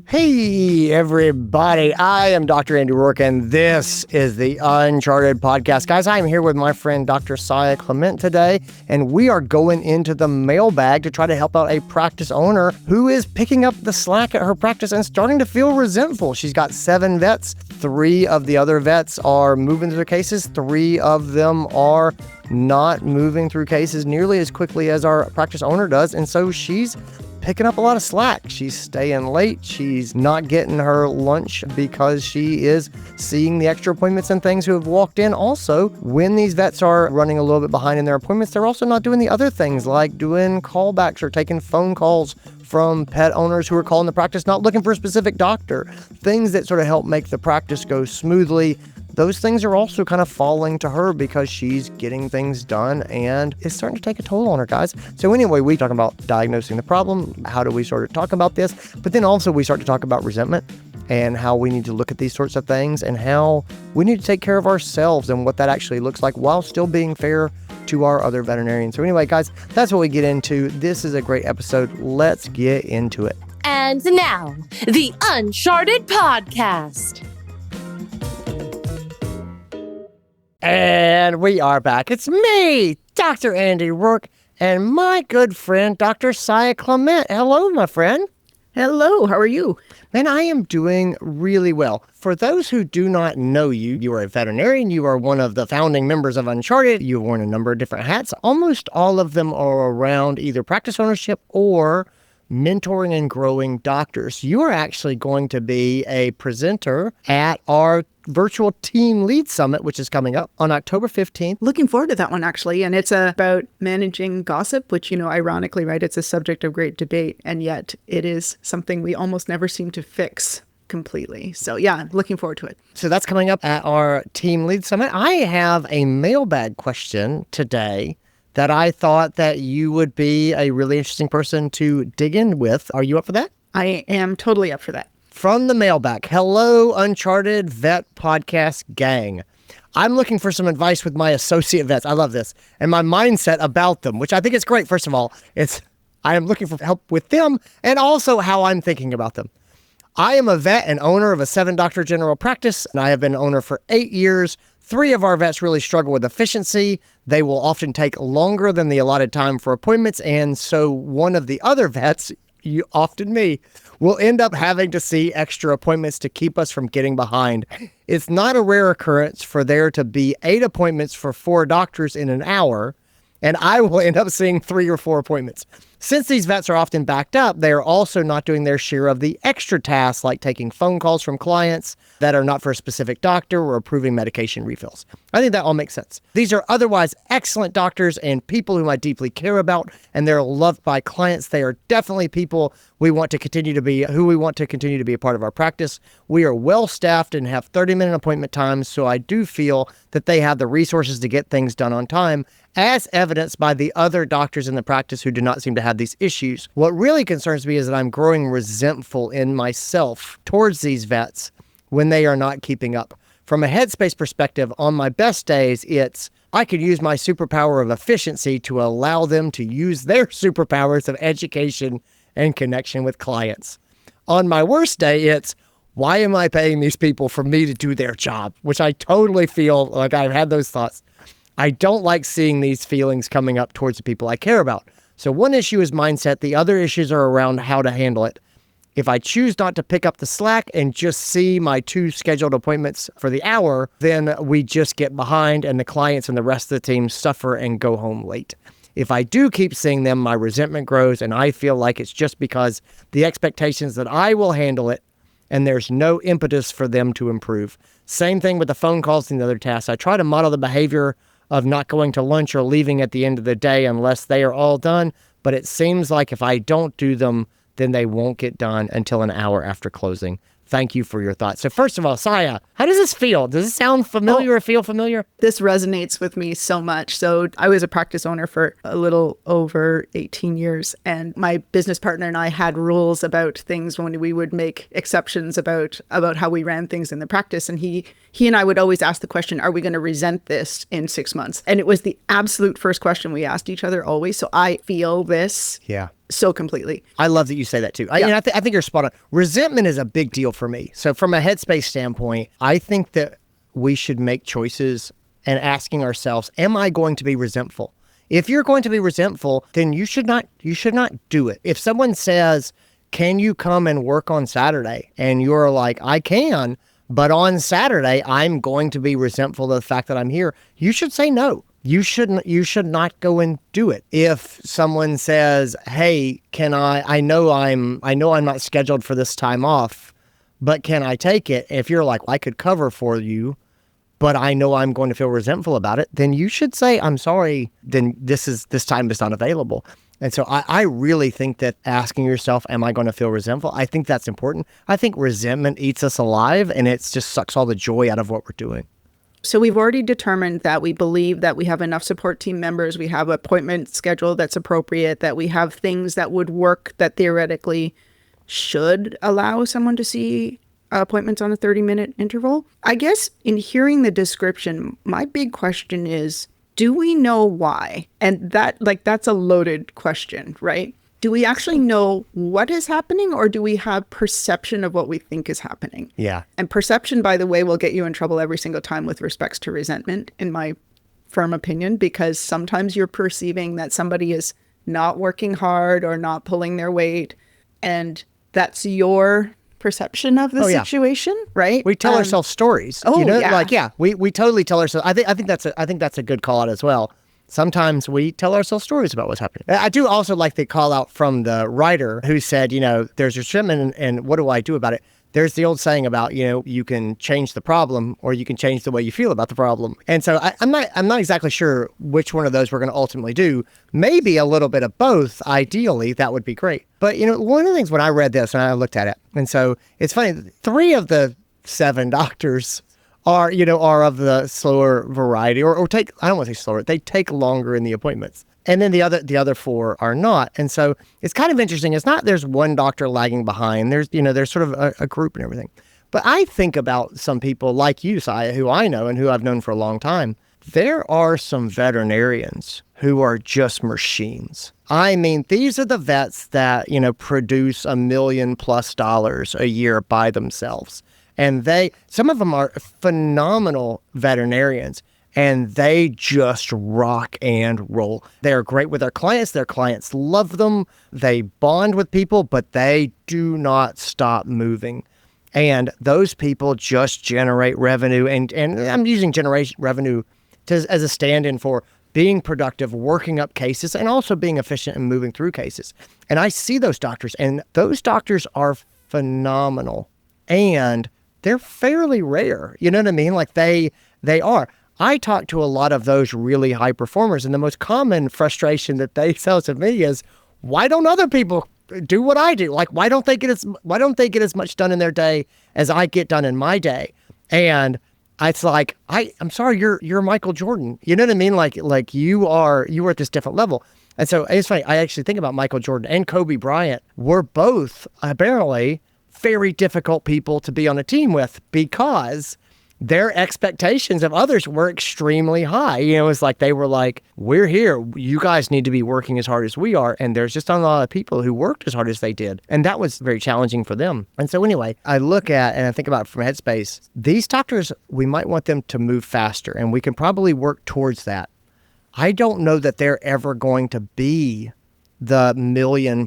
Hey, everybody. I am Dr. Andy Roark, and this is the Uncharted Podcast. Guys, I am here with my friend Dr. Saye Clement today, and we are going into the mailbag to try to help out a practice owner who is picking up the slack at her practice and starting to feel resentful. She's got 7 vets. 3 of the other vets are moving through their cases. 3 of them are not moving through cases nearly as quickly as our practice owner does, and so she's picking up a lot of slack. She's staying late. She's not getting her lunch because she is seeing the extra appointments and things who have walked in. Also, when these vets are running a little bit behind in their appointments, they're also not doing the other things like doing callbacks or taking phone calls from pet owners who are calling the practice, not looking for a specific doctor. Things that sort of help make the practice go smoothly. Those things are also kind of falling to her because she's getting things done and it's starting to take a toll on her, guys. So anyway, we talk about diagnosing the problem. How do we sort of talk about this? But then also we start to talk about resentment and how we need to look at these sorts of things and how we need to take care of ourselves and what that actually looks like while still being fair to our other veterinarians. So anyway, guys, that's what we get into. This is a great episode. Let's get into it. And now, the Uncharted Podcast. And we are back. It's me, Dr. Andy Roark, and my good friend, Dr. Saye Clement. Hello, my friend. Hello, how are you? Man, I am doing really well. For those who do not know you, you are a veterinarian. You are one of the founding members of Uncharted. You've worn a number of different hats. Almost all of them are around either practice ownership or mentoring and growing doctors. You are actually going to be a presenter at our virtual team lead summit, which is coming up on October 15th. Looking forward to that one, actually. And it's about managing gossip, which, ironically, right, it's a subject of great debate. And yet it is something we almost never seem to fix completely. So yeah, looking forward to it. So that's coming up at our team lead summit. I have a mailbag question today that I thought that you would be a really interesting person to dig in with. Are you up for that? I am totally up for that. From the mailbag, hello, Uncharted Vet Podcast gang. I'm looking for some advice with my associate vets. I love this. And my mindset about them, which I think is great. First of all, I am looking for help with them and also how I'm thinking about them. I am a vet and owner of a 7-doctor general practice, and I have been owner for 8 years. 3 of our vets really struggle with efficiency. They will often take longer than the allotted time for appointments, and so one of the other vets, often me, will end up having to see extra appointments to keep us from getting behind. It's not a rare occurrence for there to be 8 appointments for 4 doctors in an hour, and I will end up seeing 3 or 4 appointments. Since these vets are often backed up, they are also not doing their share of the extra tasks like taking phone calls from clients that are not for a specific doctor or approving medication refills. I think that all makes sense. These are otherwise excellent doctors and people whom I deeply care about, and they're loved by clients. They are definitely people we want to continue to be a part of our practice. We are well staffed and have 30-minute appointment times, so I do feel that they have the resources to get things done on time, as evidenced by the other doctors in the practice who do not seem to have these issues. What really concerns me is that I'm growing resentful in myself towards these vets when they are not keeping up. From a headspace perspective, on my best days, I could use my superpower of efficiency to allow them to use their superpowers of education and connection with clients. On my worst day, why am I paying these people for me to do their job? Which I totally feel like I've had those thoughts. I don't like seeing these feelings coming up towards the people I care about. So one issue is mindset. The other issues are around how to handle it. If I choose not to pick up the slack and just see my 2 scheduled appointments for the hour, then we just get behind and the clients and the rest of the team suffer and go home late. If I do keep seeing them, my resentment grows and I feel like it's just because the expectations that I will handle it and there's no impetus for them to improve. Same thing with the phone calls and the other tasks. I try to model the behavior of not going to lunch or leaving at the end of the day unless they are all done, but it seems like if I don't do them, then they won't get done until an hour after closing. thank you for your thoughts. So first of all, Saye, how does this feel? Does it sound familiar or feel familiar? This resonates with me so much. So I was a practice owner for a little over 18 years, and my business partner and I had rules about things when we would make exceptions about how we ran things in the practice. And he and I would always ask the question, are we going to resent this in 6 months? And it was the absolute first question we asked each other always. So I feel this. Yeah. So completely. I love that you say that too. I think you're spot on. Resentment is a big deal for me. So from a headspace standpoint, I think that we should make choices and asking ourselves, am I going to be resentful? If you're going to be resentful, then you should not do it. If someone says, can you come and work on Saturday? And you're like, I can, but on Saturday, I'm going to be resentful of the fact that I'm here. You should say no. You should not go and do it. If someone says, hey, I know I'm not scheduled for this time off, but can I take it? If you're like, I could cover for you, but I know I'm going to feel resentful about it, then you should say, I'm sorry, then this time is not available. And so I really think that asking yourself, am I going to feel resentful? I think that's important. I think resentment eats us alive, and it just sucks all the joy out of what we're doing. So we've already determined that we believe that we have enough support team members, we have an appointment schedule that's appropriate, that we have things that would work that theoretically should allow someone to see appointments on a 30-minute interval. I guess in hearing the description, my big question is, do we know why? And that's a loaded question, right? Do we actually know what is happening, or do we have perception of what we think is happening? Yeah. And perception, by the way, will get you in trouble every single time with respects to resentment, in my firm opinion, because sometimes you're perceiving that somebody is not working hard or not pulling their weight, and that's your perception of the situation, right? We tell ourselves stories. We totally tell ourselves. I think that's a good call out as well. Sometimes we tell ourselves stories about what's happening. I do also like the call out from the writer who said, there's resentment and what do I do about it? There's the old saying about, you can change the problem or you can change the way you feel about the problem. And so I'm not exactly sure which one of those we're going to ultimately do. Maybe a little bit of both. Ideally, that would be great. But, one of the things when I read this and I looked at it, and so it's funny, 3 of the 7 doctors are of the slower variety or take, I don't want to say slower, they take longer in the appointments. And then the other 4 are not. And so it's kind of interesting. It's not there's one doctor lagging behind. There's sort of a group and everything. But I think about some people like you, Saye, who I know and who I've known for a long time. There are some veterinarians who are just machines. I mean, these are the vets that, produce $1 million+ a year by themselves. And some of them are phenomenal veterinarians, and they just rock and roll. They're great with their clients. Their clients love them. They bond with people, but they do not stop moving. And those people just generate revenue. And I'm using generation revenue as a stand-in for being productive, working up cases, and also being efficient and moving through cases. And I see those doctors, and those doctors are phenomenal. And they're fairly rare. You know what I mean? Like they are. I talk to a lot of those really high performers, and the most common frustration that they tell to me is, why don't other people do what I do? Like, why don't they get as much done in their day as I get done in my day? And it's like, I'm sorry, you're Michael Jordan. You know what I mean? Like you are at this different level. And so it's funny. I actually think about Michael Jordan and Kobe Bryant were both apparently very difficult people to be on a team with because their expectations of others were extremely high. It's like they were like, we're here. You guys need to be working as hard as we are. And there's just not a lot of people who worked as hard as they did. And that was very challenging for them. And so anyway, I look at and I think about it from Headspace. These doctors, we might want them to move faster, and we can probably work towards that. I don't know that they're ever going to be the $1 million+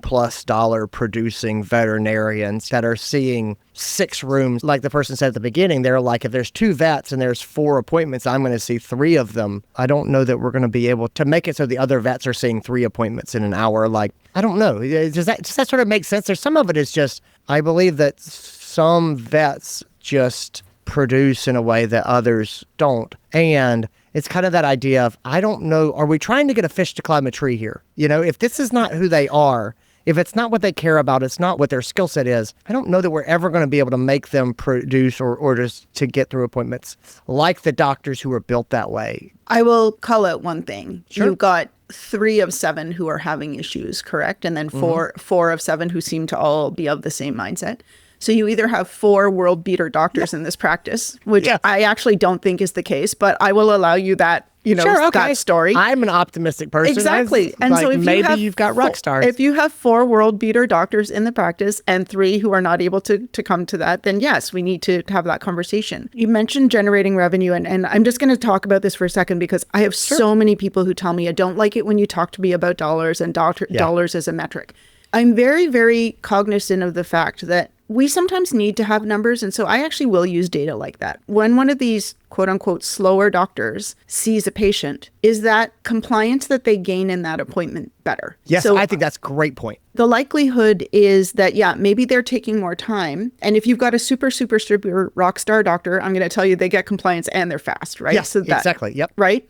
producing veterinarians that are seeing 6 rooms. Like the person said at the beginning, they're like, if there's 2 vets and there's 4 appointments, I'm going to see 3 of them. I don't know that we're going to be able to make it so the other vets are seeing 3 appointments in an hour. Like, I don't know. Does that sort of make sense? There's some of it is just, I believe that some vets just produce in a way that others don't. And it's kind of that idea of, I don't know, are we trying to get a fish to climb a tree here? If this is not who they are, if it's not what they care about, it's not what their skill set is, I don't know that we're ever going to be able to make them produce or orders to get through appointments like the doctors who are built that way. I will call out one thing. Sure. You've got 3 of 7 who are having issues, correct? And then four of 7 who seem to all be of the same mindset. So you either have 4 world beater doctors in this practice, which I actually don't think is the case, but I will allow you that, that story. I'm an optimistic person. Exactly. And so if maybe you've got rock stars. If you have 4 world beater doctors in the practice and 3 who are not able to come to that, then yes, we need to have that conversation. You mentioned generating revenue, and I'm just going to talk about this for a second because I have so many people who tell me, I don't like it when you talk to me about dollars and dollars as a metric. I'm very, very cognizant of the fact that we sometimes need to have numbers. And so I actually will use data like that. When one of these quote unquote slower doctors sees a patient, is that compliance that they gain in that appointment better? Yes, so I think that's a great point. The likelihood is that, maybe they're taking more time. And if you've got a super rock star doctor, I'm going to tell you they get compliance and they're fast, right? Yes, exactly. Yep. Right?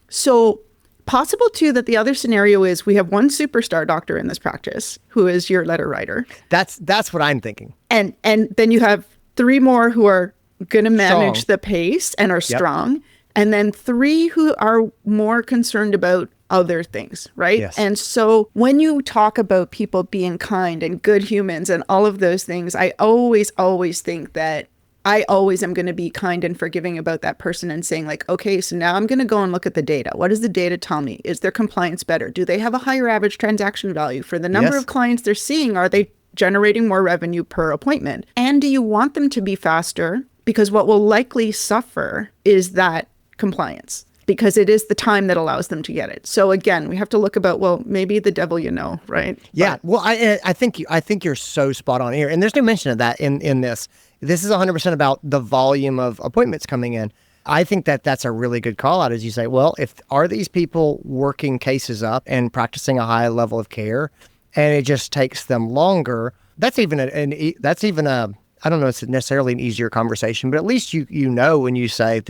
So possible too that the other scenario is we have one superstar doctor in this practice who is your letter writer. That's what I'm thinking. And then you have 3 more who are going to manage the pace and are strong. And then 3 who are more concerned about other things, right? Yes. And so when you talk about people being kind and good humans and all of those things, I always think that I always am going to be kind and forgiving about that person and saying like, okay, so now I'm going to go and look at the data. What does the data tell me? Is their compliance better? Do they have a higher average transaction value? For the number of clients they're seeing, are they generating more revenue per appointment? And do you want them to be faster? Because what will likely suffer is that compliance, because it is the time that allows them to get it. So again, we have to look about, well, maybe the devil right? Yeah. Well, I think you're so spot on here. And there's no mention of that in this. This is 100% about the volume of appointments coming in. I think that that's a really good call out, as you say, well, are these people working cases up and practicing a high level of care, and it just takes them longer? That's even I don't know, it's necessarily an easier conversation, but at least you know when you say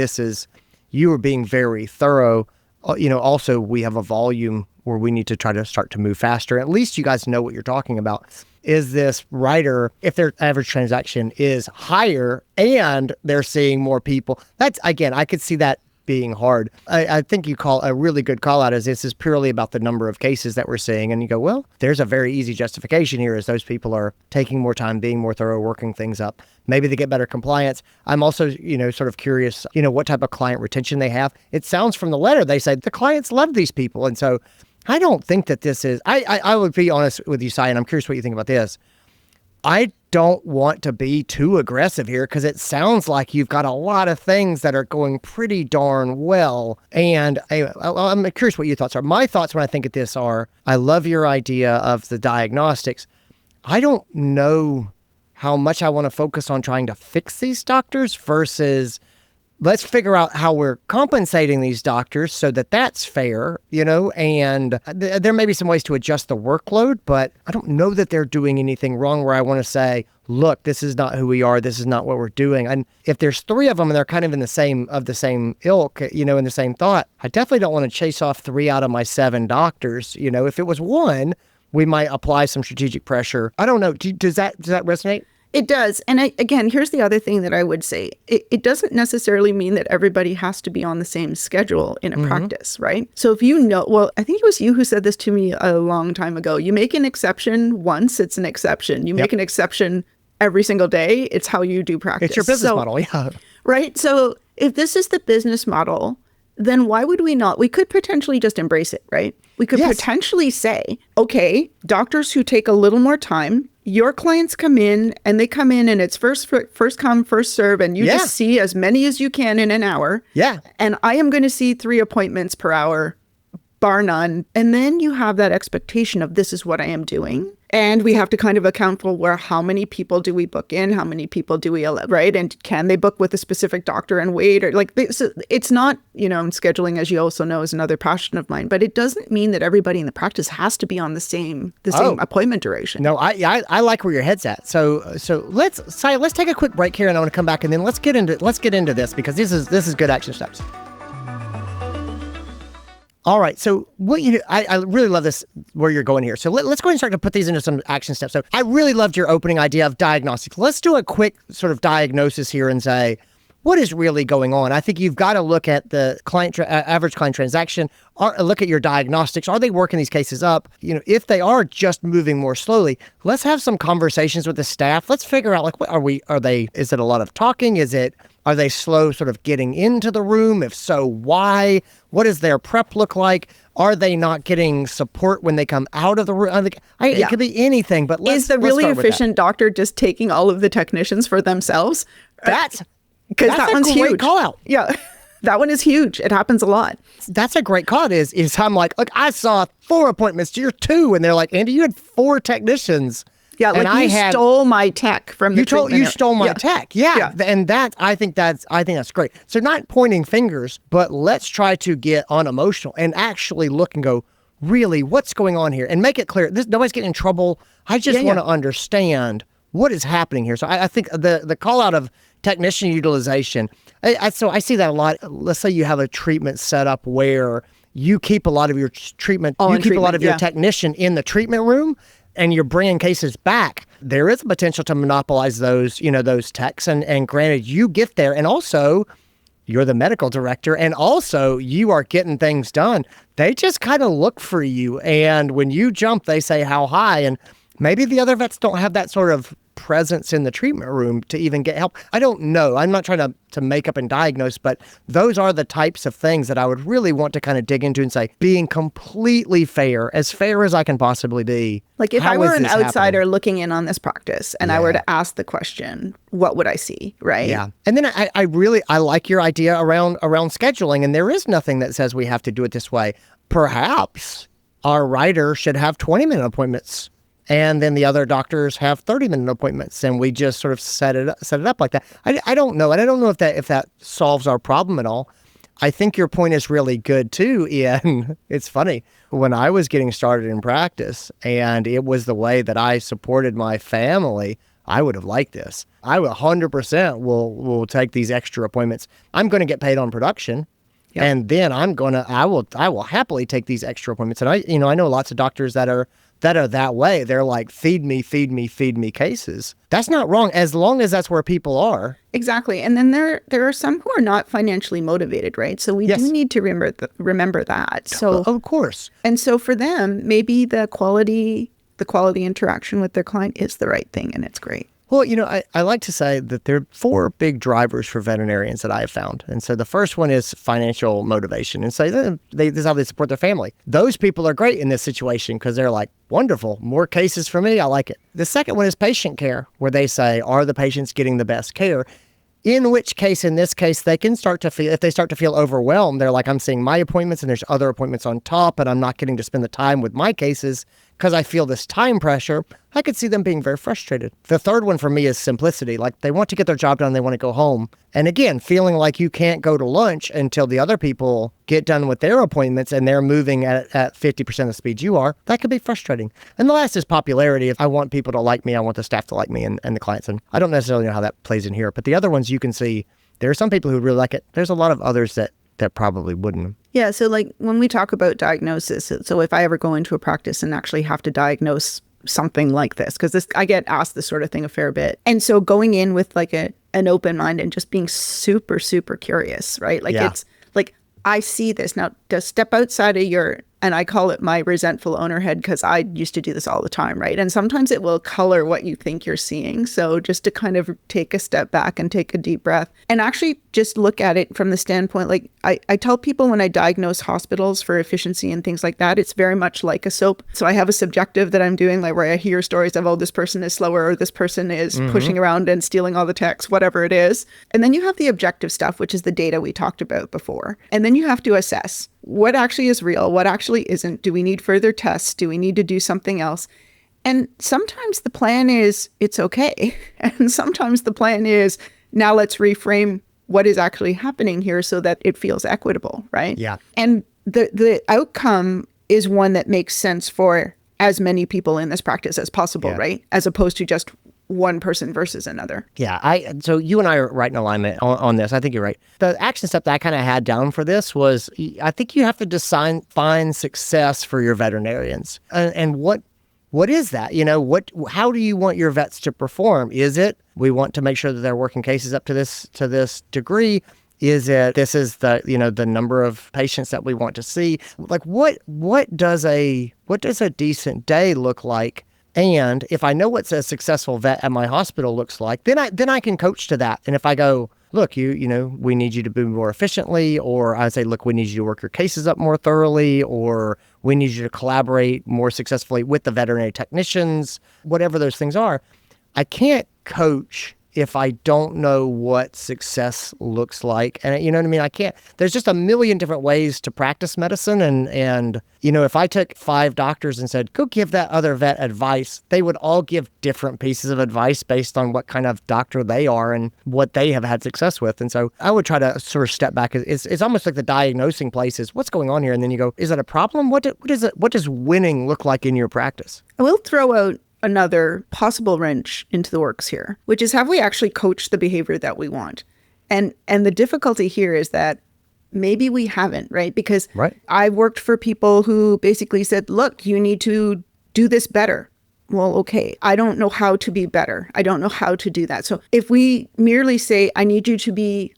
you are being very thorough. Also we have a volume where we need to try to start to move faster. At least you guys know what you're talking about. Is this writer, if their average transaction is higher and they're seeing more people, that's, again, I could see that being hard. I think you call a really good call out as this is purely about the number of cases that we're seeing. And you go, well, there's a very easy justification here as those people are taking more time, being more thorough, working things up. Maybe they get better compliance. I'm also, sort of curious, what type of client retention they have. It sounds from the letter, they said the clients love these people. And so I don't think that this is, I would be honest with you, Saye, and I'm curious what you think about this. I don't want to be too aggressive here because it sounds like you've got a lot of things that are going pretty darn well. And I'm curious what your thoughts are. My thoughts when I think of this are, I love your idea of the diagnostics. I don't know how much I want to focus on trying to fix these doctors versus let's figure out how we're compensating these doctors so that that's fair, and there may be some ways to adjust the workload, but I don't know that they're doing anything wrong where I want to say, look, this is not who we are. This is not what we're doing. And if there's 3 of them and they're kind of in the same ilk, in the same thought, I definitely don't want to chase off 3 out of my 7 doctors. If it was 1, we might apply some strategic pressure. I don't know. Does that resonate? It does. And again, here's the other thing that I would say. It doesn't necessarily mean that everybody has to be on the same schedule in a practice, right? So if I think it was you who said this to me a long time ago. You make an exception once, it's an exception. You make an exception every single day. It's how you do practice. It's your business model, yeah. Right? So if this is the business model, then why would we not? We could potentially just embrace it, right? We could potentially say, okay, doctors who take a little more time, your clients come in and it's first come, first serve, and you just see as many as you can in an hour. Yeah. And I am going to see 3 appointments per hour, bar none. And then you have that expectation of this is what I am doing. And we have to kind of account for how many people do we book in, how many people do we, right? And can they book with a specific doctor and wait? Or so it's not, scheduling, as you also know, is another passion of mine. But it doesn't mean that everybody in the practice has to be on the same appointment duration. No, I like where your head's at. So let's take a quick break here, and I want to come back, and then let's get into this because this is good action steps. All right. So I really love this, where you're going here. So let's go ahead and start to put these into some action steps. So I really loved your opening idea of diagnostics. Let's do a quick sort of diagnosis here and say, what is really going on? I think you've got to look at the average client transaction, or look at your diagnostics. Are they working these cases up? If they are just moving more slowly, let's have some conversations with the staff. Let's figure out, is it a lot of talking? Are they slow sort of getting into the room? If so, why? What does their prep look like? Are they not getting support when they come out of the room? It could be anything, but is the really efficient doctor just taking all of the technicians for themselves? That's that one's a great huge. Call out. Yeah, that one is huge. It happens a lot. That's a great call. Is I'm like, look, I saw 4 appointments. You're 2, and they're like, Andy, you had 4 technicians. Yeah, like stole my tech from the treatment. You stole my tech. Yeah. And I think that's great. So not pointing fingers, but let's try to get unemotional and actually look and go, really, what's going on here? And make it clear. Nobody's getting in trouble. I just want to understand what is happening here. So I think the call out of technician utilization, so I see that a lot. Let's say you have a treatment set up where you keep a lot of your treatment, your technician in the treatment room, and you're bringing cases back. There is a potential to monopolize those techs. And granted, you get there, and also you're the medical director, and also you are getting things done. They just kind of look for you, and when you jump, they say how high, and maybe the other vets don't have that sort of presence in the treatment room to even get help. I don't know. I'm not trying to make up and diagnose, but those are the types of things that I would really want to kind of dig into and say, being completely fair as I can possibly be. Like if I were an outsider looking in on this practice and I were to ask the question, what would I see, right? Yeah. And then I like your idea around scheduling, and there is nothing that says we have to do it this way. Perhaps our writer should have 20-minute appointments, and then the other doctors have 30-minute appointments, and we just sort of set it up like that. I don't know. And I don't know if that solves our problem at all. I think your point is really good too, Ian. It's funny. When I was getting started in practice, and it was the way that I supported my family, I would have liked this. I 100% will take these extra appointments. I'm going to get paid on production. Yep. And then I will happily take these extra appointments. And I know lots of doctors that are that way. They're like, feed me cases. That's not wrong, as long as that's where people are. Exactly. And then there are some who are not financially motivated, right? So we do need to remember that. So of course. And so for them, maybe the quality interaction with their client is the right thing, and it's great. Well, I like to say that there are 4 big drivers for veterinarians that I have found. And so the first one is financial motivation. And so this is how they support their family. Those people are great in this situation because they're like, wonderful, more cases for me. I like it. The second one is patient care, where they say, are the patients getting the best care? In which case, in this case, they can start to feel, if they start to feel overwhelmed, they're like, I'm seeing my appointments and there's other appointments on top, and I'm not getting to spend the time with my cases because I feel this time pressure. I could see them being very frustrated. The third one for me is simplicity. Like, they want to get their job done, they want to go home. And again, feeling like you can't go to lunch until the other people get done with their appointments and they're moving at 50% of the speed you are, that could be frustrating. And the last is popularity. If I want people to like me, I want the staff to like me and the clients. And I don't necessarily know how that plays in here, but the other ones you can see, there are some people who really like it. There's a lot of others that probably wouldn't. Yeah, so like when we talk about diagnosis, so if I ever go into a practice and actually have to diagnose something like this, because I get asked this sort of thing a fair bit. And so going in with like an open mind and just being super, super curious, right? Like it's like, I see this now, to step outside of your, and I call it my resentful owner head because I used to do this all the time, right? And sometimes it will color what you think you're seeing. So just to kind of take a step back and take a deep breath and actually just look at it from the standpoint, like I tell people when I diagnose hospitals for efficiency and things like that, it's very much like a soap. So I have a subjective that I'm doing, like where I hear stories of, oh, this person is slower or this person is pushing around and stealing all the techs, whatever it is. And then you have the objective stuff, which is the data we talked about before. And then you have to assess what actually is real, what actually isn't. Do we need further tests? Do we need to do something else? And sometimes the plan is it's okay. And sometimes the plan is now let's reframe what is actually happening here so that it feels equitable, right? Yeah. And the outcome is one that makes sense for as many people in this practice as possible, right? As opposed to just one person versus another. Yeah, so you and I are right in alignment on this. I think you're right. The action step that I kind of had down for this was, I think you have to define success for your veterinarians. And what is that? How do you want your vets to perform? Is it, we want to make sure that they're working cases up to this degree? Is it, this is the number of patients that we want to see? Like what does a decent day look like? And if I know what a successful vet at my hospital looks like, then I can coach to that. And if I go, look, we need you to move more efficiently, or I say, look, we need you to work your cases up more thoroughly, or we need you to collaborate more successfully with the veterinary technicians, whatever those things are. I can't coach if I don't know what success looks like. And you know what I mean? I can't, there's just a million different ways to practice medicine. And if I took 5 doctors and said, go give that other vet advice, they would all give different pieces of advice based on what kind of doctor they are and what they have had success with. And so I would try to sort of step back. It's almost like the diagnosing place is what's going on here. And then you go, is it a problem? What does winning look like in your practice? I will throw out another possible wrench into the works here, which is, have we actually coached the behavior that we want? And the difficulty here is that maybe we haven't, right? Because I've worked for people who basically said, look, you need to do this better. Well, okay, I don't know how to be better. I don't know how to do that. So if we merely say, I need you to be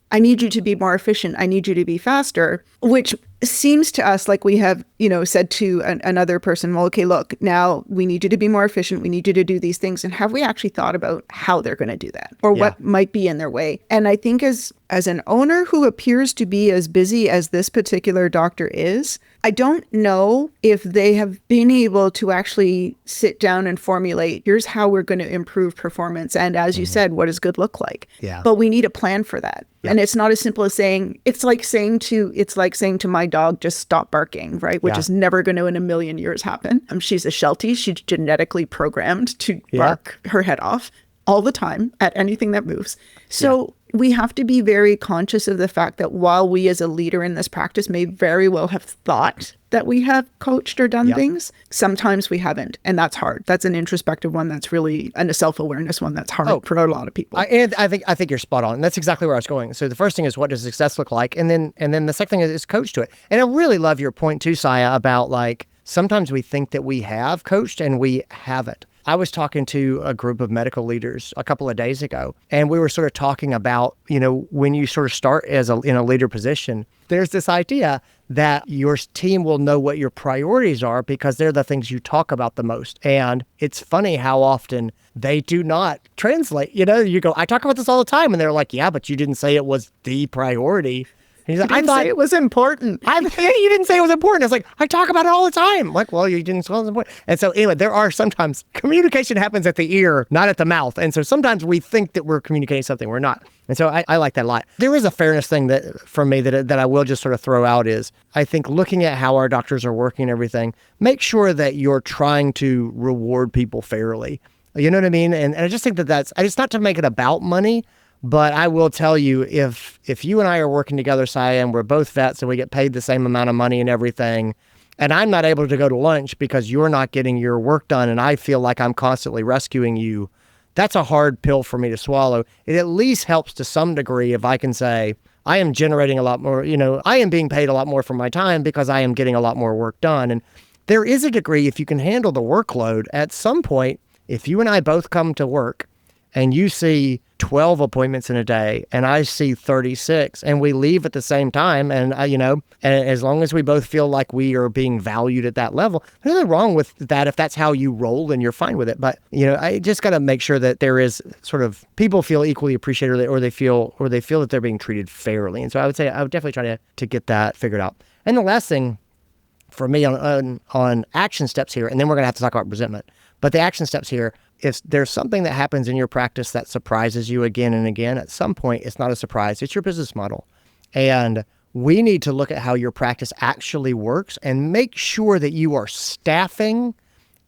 more efficient, I need you to be faster, which seems to us like we have, said to another person, well, okay, look, now we need you to be more efficient. We need you to do these things. And have we actually thought about how they're going to do that, or what might be in their way? And I think as an owner who appears to be as busy as this particular doctor is, I don't know if they have been able to actually sit down and formulate, here's how we're going to improve performance. And as you said, what does good look like? Yeah. But we need a plan for that. Yeah. And it's not as simple as saying, it's like saying to my dog, just stop barking, right? Which is never going to in a million years happen. She's a Sheltie. She's genetically programmed to bark her head off all the time at anything that moves. So we have to be very conscious of the fact that while we as a leader in this practice may very well have thought that we have coached or done things, sometimes we haven't. And that's hard. That's an introspective one that's really, and a self-awareness one that's hard for a lot of people. And I think you're spot on. That's exactly where I was going. So the first thing is, what does success look like? And then the second thing is coach to it. And I really love your point too, Saye, about like, sometimes we think that we have coached and we haven't. I was talking to a group of medical leaders a couple of days ago, and we were sort of talking about, when you sort of start in a leader position, there's this idea that your team will know what your priorities are because they're the things you talk about the most. And it's funny how often they do not translate. You go, I talk about this all the time. And they're like, yeah, but you didn't say it was the priority. And he's like, I thought it was important. You didn't say it was important. It's like, I talk about it all the time. I'm like, well, you didn't say it was important. And so anyway, there are sometimes communication happens at the ear, not at the mouth. And so sometimes we think that we're communicating something we're not. And so I like that a lot. There is a fairness thing that for me that I will just sort of throw out is, I think looking at how our doctors are working and everything, make sure that you're trying to reward people fairly. You know what I mean? And I just think it's not to make it about money. But I will tell you, if you and I are working together, Saye, and we're both vets and we get paid the same amount of money and everything, and I'm not able to go to lunch because you're not getting your work done and I feel like I'm constantly rescuing you, that's a hard pill for me to swallow. It at least helps to some degree if I can say, I am generating a lot more, I am being paid a lot more for my time because I am getting a lot more work done. And there is a degree, if you can handle the workload, at some point, if you and I both come to work and you see 12 appointments in a day and I see 36 and we leave at the same time, and and as long as we both feel like we are being valued at that level, there's nothing wrong with that if that's how you roll and you're fine with it. But I just got to make sure that there is sort of, people feel equally appreciated, or they feel that they're being treated fairly. And so I would say I would definitely try to get that figured out. And the last thing for me on action steps here, and then we're going to have to talk about resentment, but the action steps here, if there's something that happens in your practice that surprises you again and again, at some point, it's not a surprise. It's your business model. And we need to look at how your practice actually works and make sure that you are staffing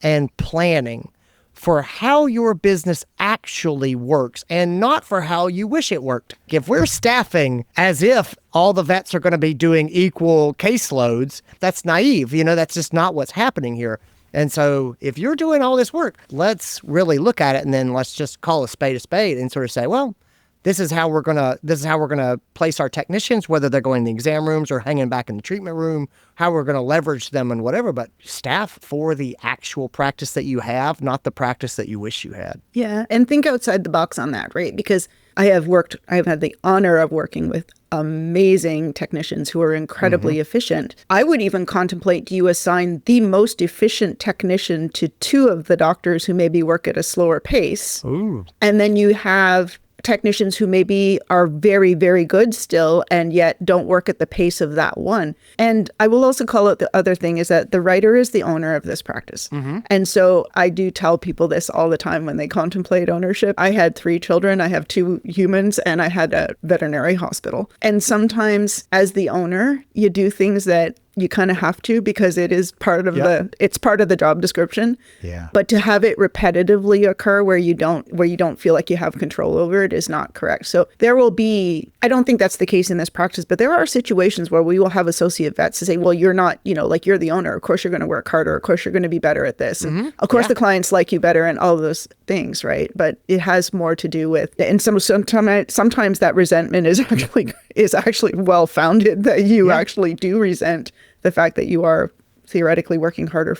and planning for how your business actually works and not for how you wish it worked. If we're staffing as if all the vets are going to be doing equal caseloads, that's naive. That's just not what's happening here. And so if you're doing all this work, let's really look at it, and then let's just call a spade and sort of say, well, this is how we're gonna place our technicians, whether they're going in the exam rooms or hanging back in the treatment room, how we're gonna leverage them and whatever, but staff for the actual practice that you have, not the practice that you wish you had. Yeah, and think outside the box on that, right? Because I've had the honor of working with amazing technicians who are incredibly efficient. I would even contemplate, do you assign the most efficient technician to two of the doctors who maybe work at a slower pace? Ooh. And then you have technicians who maybe are very, very good still and yet don't work at the pace of that one. And I will also call out the other thing is that the writer is the owner of this practice. And so I do tell people this all the time when they contemplate ownership. I had 3 children, I have 2 humans, and I had a veterinary hospital. And sometimes as the owner, you do things that you kind of have to because it is part of it's part of the job description. Yeah. But to have it repetitively occur where you don't feel like you have control over it is not correct. So there will be, I don't think that's the case in this practice, but there are situations where we will have associate vets to say, well, you're not, like you're the owner. Of course, you're going to work harder. Of course, you're going to be better at this. And of course, the clients like you better and all of those things, right? But it has more to do with, and sometimes that resentment is actually well-founded, that you actually do resent the fact that you are theoretically working harder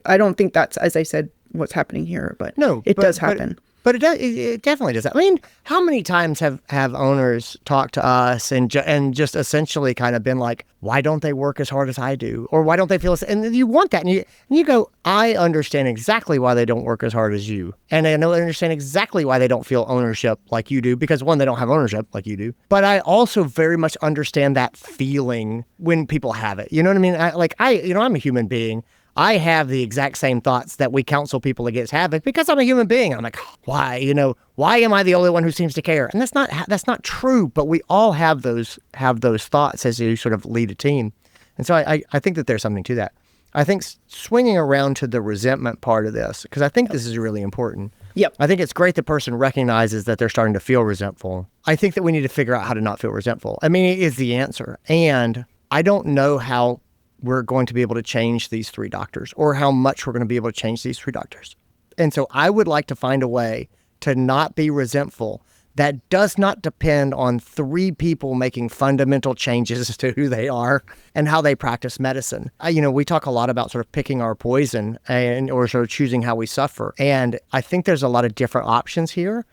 I don't think that's, as I said, what's happening here, but it does happen. But it definitely does. I mean, how many times have owners talked to us and just essentially kind of been like, why don't they work as hard as I do? Or why don't they feel... And you want that. And you go, I understand exactly why they don't work as hard as you. And I understand exactly why they don't feel ownership like you do. Because one, they don't have ownership like you do. But I also very much understand that feeling when people have it. You know what I mean? I'm a human being. I have the exact same thoughts that we counsel people against having because I'm a human being. I'm like, why am I the only one who seems to care? And that's not true. But we all have those thoughts as you sort of lead a team. And so I think that there's something to that. I think swinging around to the resentment part of this, because I think this is really important. Yep. I think it's great the person recognizes that they're starting to feel resentful. I think that we need to figure out how to not feel resentful. I mean, it is the answer. And I don't know how we're going to be able to change these 3 doctors or how much we're going to be able to change these 3 doctors. And so I would like to find a way to not be resentful that does not depend on 3 people making fundamental changes to who they are and how they practice medicine. We talk a lot about sort of picking our poison or sort of choosing how we suffer. And I think there's a lot of different options here.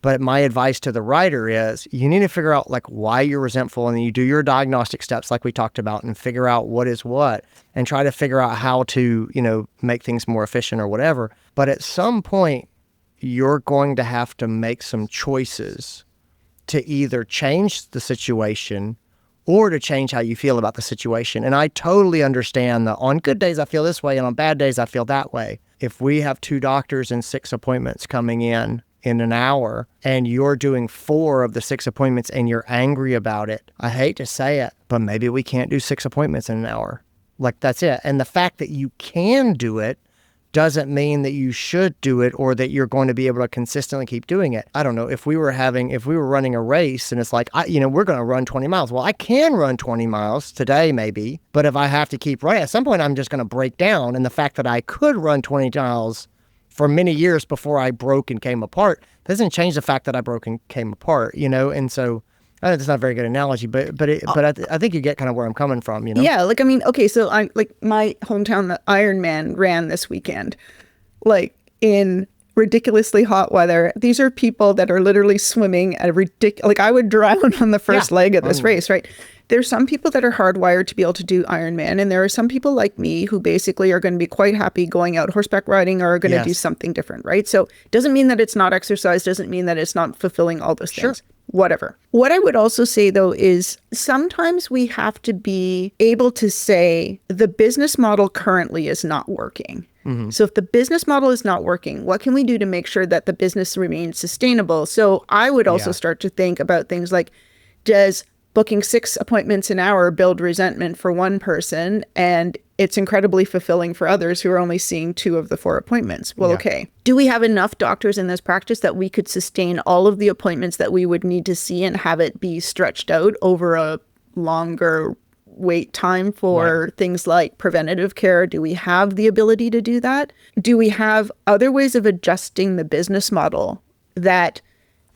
But my advice to the writer is you need to figure out why you're resentful, and then you do your diagnostic steps like we talked about and figure out what is what and try to figure out how to, make things more efficient or whatever. But at some point, you're going to have to make some choices to either change the situation or to change how you feel about the situation. And I totally understand that on good days I feel this way and on bad days I feel that way. If we have 2 doctors and 6 appointments coming in an hour and you're doing 4 of the 6 appointments and you're angry about it, I hate to say it, but maybe we can't do 6 appointments in an hour. That's it. And the fact that you can do it doesn't mean that you should do it or that you're going to be able to consistently keep doing it. I don't know, if we were running a race and it's like, we're going to run 20 miles. Well, I can run 20 miles today maybe, but if I have to keep running, at some point I'm just going to break down. And the fact that I could run 20 miles for many years before I broke and came apart doesn't change the fact that I broke and came apart, and so I know that's not a very good analogy, but I think you get kind of where I'm coming from, Yeah, okay, so my hometown, the Ironman ran this weekend, in ridiculously hot weather. These are people that are literally swimming at I would drown on the first leg of this race, right? There's some people that are hardwired to be able to do Ironman, and there are some people like me who basically are going to be quite happy going out horseback riding or are going to do something different, right? So it doesn't mean that it's not exercise, doesn't mean that it's not fulfilling all those things. Sure. Whatever. What I would also say, though, is sometimes we have to be able to say the business model currently is not working. Mm-hmm. So if the business model is not working, what can we do to make sure that the business remains sustainable? So I would also start to think about things like, does booking 6 appointments an hour build resentment for one person, and it's incredibly fulfilling for others who are only seeing 2 of the 4 appointments? Well, okay. Do we have enough doctors in this practice that we could sustain all of the appointments that we would need to see and have it be stretched out over a longer wait time for things like preventative care? Do we have the ability to do that? Do we have other ways of adjusting the business model that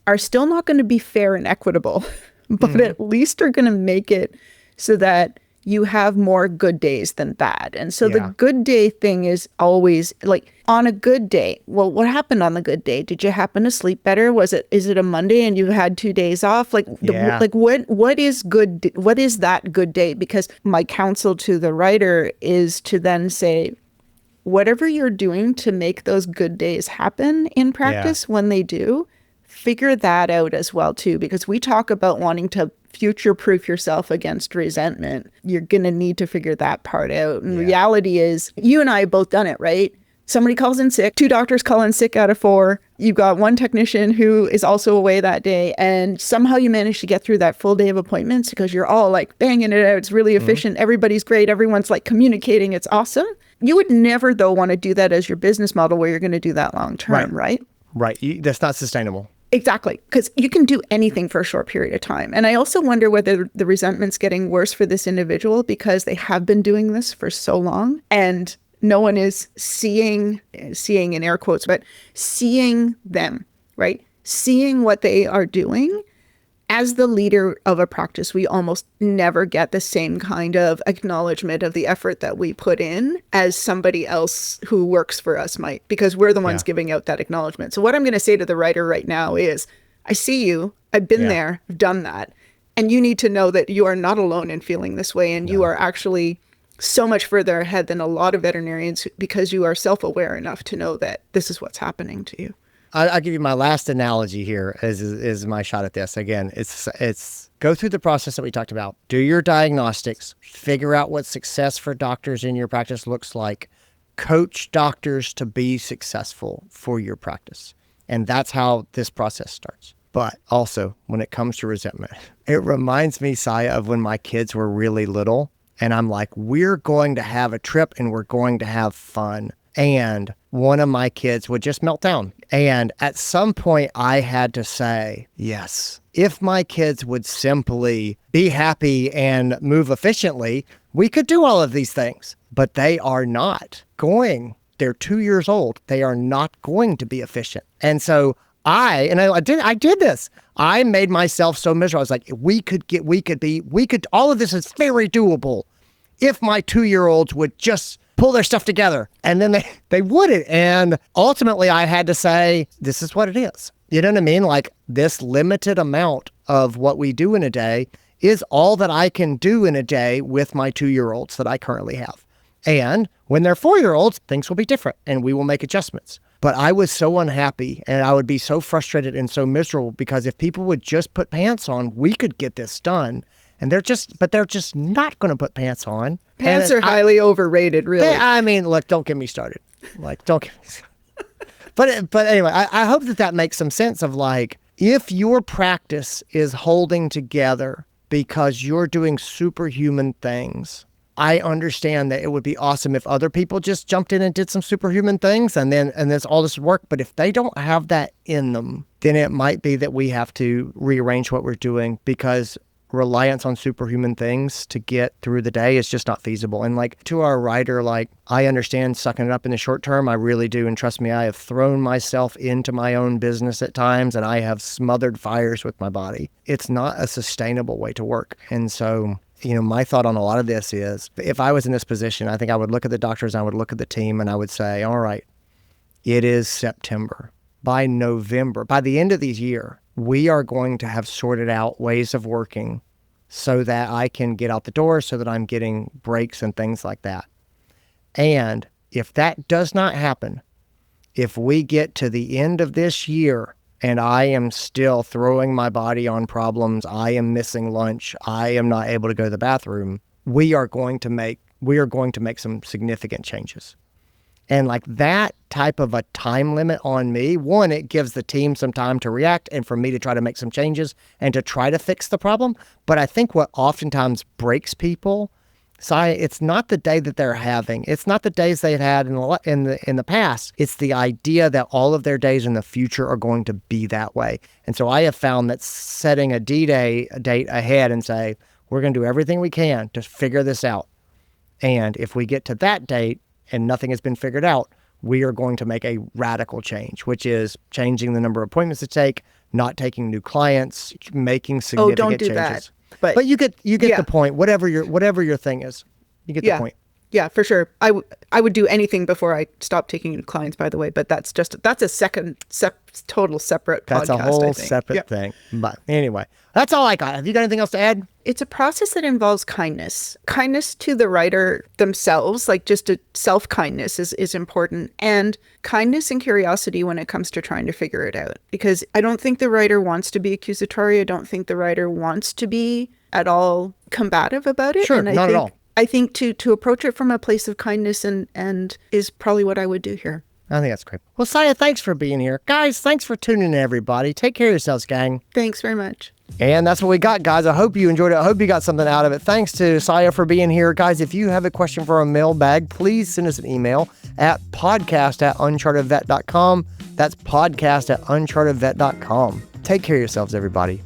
are still not going to be fair and equitable, but at least are going to make it so that you have more good days than bad? And so the good day thing is always like, on a good day, well, what happened on the good day? Did you happen to sleep better? Is it a Monday and you had 2 days off? Like, what is good? What is that good day? Because my counsel to the writer is to then say, whatever you're doing to make those good days happen in practice, when they do, figure that out as well too, because we talk about wanting to future-proof yourself against resentment. You're going to need to figure that part out. And reality is, you and I have both done it, right? Somebody calls in sick, 2 doctors call in sick out of 4. You've got 1 technician who is also away that day. And somehow you manage to get through that full day of appointments because you're all like banging it out. It's really efficient. Everybody's great. Everyone's like communicating. It's awesome. You would never, though, want to do that as your business model where you're going to do that long term, right? Right. That's not sustainable. Exactly. Because you can do anything for a short period of time. And I also wonder whether the resentment's getting worse for this individual because they have been doing this for so long and no one is seeing in air quotes, but seeing them, right? Seeing what they are doing. As the leader of a practice, we almost never get the same kind of acknowledgement of the effort that we put in as somebody else who works for us might, because we're the ones giving out that acknowledgement. So what I'm going to say to the writer right now is, I see you, I've been there, I've done that. And you need to know that you are not alone in feeling this way. And you are actually so much further ahead than a lot of veterinarians because you are self-aware enough to know that this is what's happening to you. I'll give you my last analogy here is my shot at this. Again, it's go through the process that we talked about. Do your diagnostics, figure out what success for doctors in your practice looks like, coach doctors to be successful for your practice. And that's how this process starts. But also, when it comes to resentment, it reminds me, Saye, of when my kids were really little. And I'm like, we're going to have a trip and we're going to have fun. And one of my kids would just melt down. And at some point, I had to say, yes, if my kids would simply be happy and move efficiently, we could do all of these things. But they are not going. They're 2 years old. They are not going to be efficient. And so I did this. I made myself so miserable. I was like, all of this is very doable if my 2-year-olds would just pull their stuff together. And then they wouldn't. And ultimately I had to say, this is what it is. You know what I mean? Like, this limited amount of what we do in a day is all that I can do in a day with my 2-year-olds that I currently have. And when they're 4-year-olds, things will be different and we will make adjustments. But I was so unhappy and I would be so frustrated and so miserable because if people would just put pants on, we could get this done. And they're just not going to put pants on. Pants are highly overrated, really. I mean, look, don't get me started. Like, don't get me started. But anyway, I hope that makes some sense of like, if your practice is holding together because you're doing superhuman things, I understand that it would be awesome if other people just jumped in and did some superhuman things and there's all this work. But if they don't have that in them, then it might be that we have to rearrange what we're doing because reliance on superhuman things to get through the day is just not feasible. And like, to our writer, like, I understand sucking it up in the short term. I really do. And trust me, I have thrown myself into my own business at times and I have smothered fires with my body. It's not a sustainable way to work. And so, you know, my thought on a lot of this is, if I was in this position, I think I would look at the doctors, I would look at the team, and I would say, all right, it is September. By November, by the end of this year, we are going to have sorted out ways of working so that I can get out the door, so that I'm getting breaks and things like that. And if that does not happen, if we get to the end of this year and I am still throwing my body on problems, I am missing lunch, I am not able to go to the bathroom, we are going to make some significant changes. And like, that type of a time limit on me, one, it gives the team some time to react and for me to try to make some changes and to try to fix the problem. But I think what oftentimes breaks people, Saye, it's not the day that they're having. It's not the days they've had in the past. It's the idea that all of their days in the future are going to be that way. And so I have found that setting a D-Day date ahead and say, We're going to do everything we can to figure this out. And if we get to that date and nothing has been figured out, we are going to make a radical change, which is changing the number of appointments to take, not taking new clients, making significant don't do changes. that. But you get the point. Whatever your thing is, you get the point. Yeah, for sure. I would do anything before I stop taking new clients, by the way, but that's a total separate podcast. That's a whole separate thing. But anyway, that's all I got. Have you got anything else to add? It's a process that involves kindness. Kindness to the writer themselves, like just a self-kindness is important. And kindness and curiosity when it comes to trying to figure it out. Because I don't think the writer wants to be accusatory. I don't think the writer wants to be at all combative about it. Sure, and not at all. I think to approach it from a place of kindness and is probably what I would do here. I think that's great. Well, Saye, thanks for being here. Guys, thanks for tuning in, everybody. Take care of yourselves, gang. Thanks very much. And that's what we got, guys. I hope you enjoyed it. I hope you got something out of it. Thanks to Saye for being here. Guys, if you have a question for our mailbag, please send us an email at podcast@unchartedvet.com. That's podcast@unchartedvet.com. Take care of yourselves, everybody.